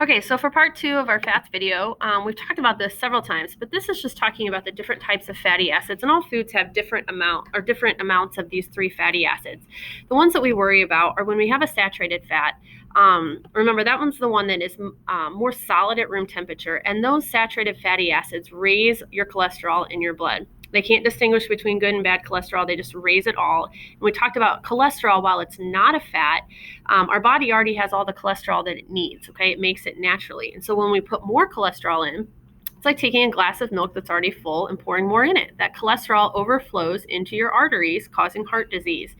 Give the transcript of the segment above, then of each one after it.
Okay, so for part 2 of our fats video, we've talked about this several times, but this is just talking about the different types of fatty acids, and all foods have different amounts of these 3 fatty acids. The ones that we worry about are when we have a saturated fat. Remember, that one's the one that is more solid at room temperature, and those saturated fatty acids raise your cholesterol in your blood. They can't distinguish between good and bad cholesterol. They just raise it all. And we talked about cholesterol. While it's not a fat, our body already has all the cholesterol that it needs. Okay, it makes it naturally. And so when we put more cholesterol in, it's like taking a glass of milk that's already full and pouring more in it. That cholesterol overflows into your arteries, causing heart disease,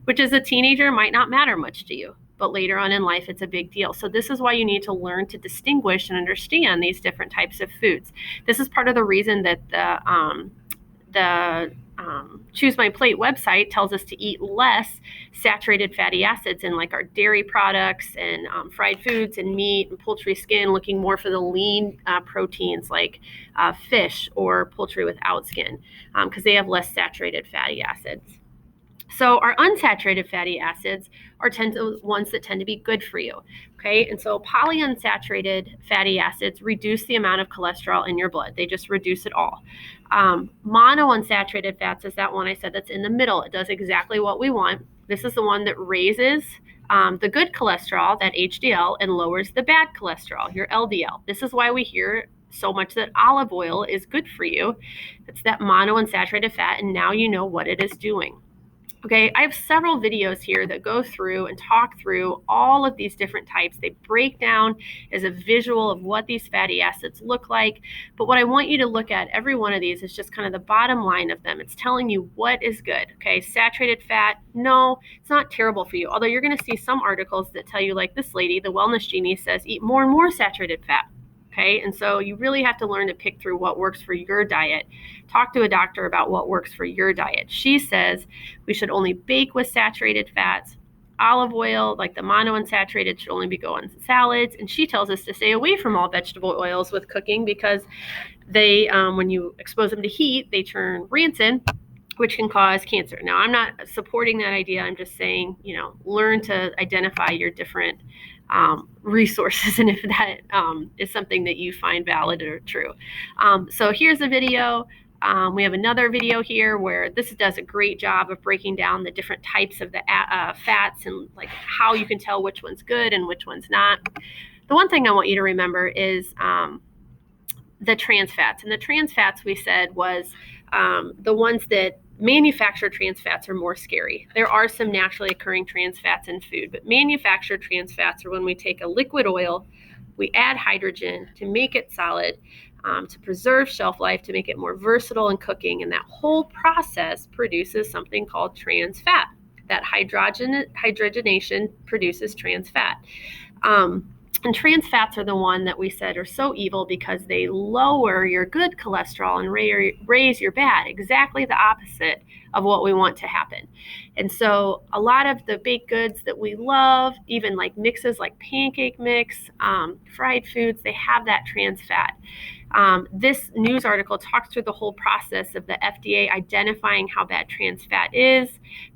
which as a teenager might not matter much to you, but later on in life, it's a big deal. So this is why you need to learn to distinguish and understand these different types of foods. This is part of the reason that the Choose My Plate website tells us to eat less saturated fatty acids in like our dairy products and fried foods and meat and poultry skin, looking more for the lean proteins like fish or poultry without skin, because they have less saturated fatty acids. So our unsaturated fatty acids are ones that tend to be good for you, okay? And so polyunsaturated fatty acids reduce the amount of cholesterol in your blood. They just reduce it all. Monounsaturated fats is that one I said that's in the middle. It does exactly what we want. This is the one that raises the good cholesterol, that HDL, and lowers the bad cholesterol, your LDL. This is why we hear so much that olive oil is good for you. It's that monounsaturated fat, and now you know what it is doing. Okay, I have several videos here that go through and talk through all of these different types. They break down as a visual of what these fatty acids look like. But what I want you to look at, every one of these, is just kind of the bottom line of them. It's telling you what is good. Okay, saturated fat, no, it's not terrible for you. Although you're going to see some articles that tell you, like this lady, the Wellness Genie, says eat more and more saturated fat. Okay, and so you really have to learn to pick through what works for your diet. Talk to a doctor about what works for your diet. She says we should only bake with saturated fats. Olive oil, like the monounsaturated, should only be going in salads. And she tells us to stay away from all vegetable oils with cooking because they, when you expose them to heat, they turn rancid, which can cause cancer. Now, I'm not supporting that idea. I'm just saying, learn to identify your different resources and if that is something that you find valid or true. So here's a video. We have another video here where this does a great job of breaking down the different types of the fats and like how you can tell which one's good and which one's not. The one thing I want you to remember is the trans fats. And the trans fats, we said, was the ones that manufactured trans fats are more scary. There are some naturally occurring trans fats in food, but manufactured trans fats are when we take a liquid oil, we add hydrogen to make it solid, to preserve shelf life, to make it more versatile in cooking, and that whole process produces something called trans fat. That hydrogenation produces trans fat. And trans fats are the one that we said are so evil because they lower your good cholesterol and raise your bad, exactly the opposite of what we want to happen. And so a lot of the baked goods that we love, even like mixes like pancake mix, fried foods, they have that trans fat. This news article talks through the whole process of the FDA identifying how bad trans fat is.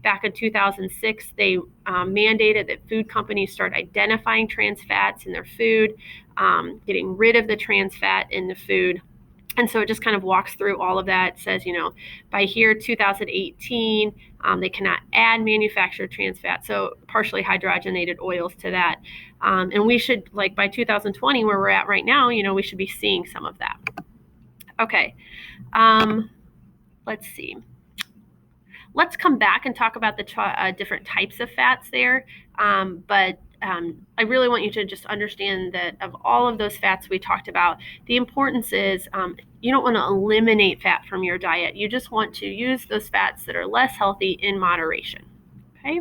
Back in 2006, they mandated that food companies start identifying trans fats in their food, getting rid of the trans fat in the food. And so it just kind of walks through all of that. It says, by here, 2018, they cannot add manufactured trans fat, so partially hydrogenated oils to that. And we should, like by 2020, where we're at right now, we should be seeing some of that. Okay, let's see. Let's come back and talk about the different types of fats there. But I really want you to just understand that of all of those fats we talked about, the importance is you don't want to eliminate fat from your diet. You just want to use those fats that are less healthy in moderation. Okay.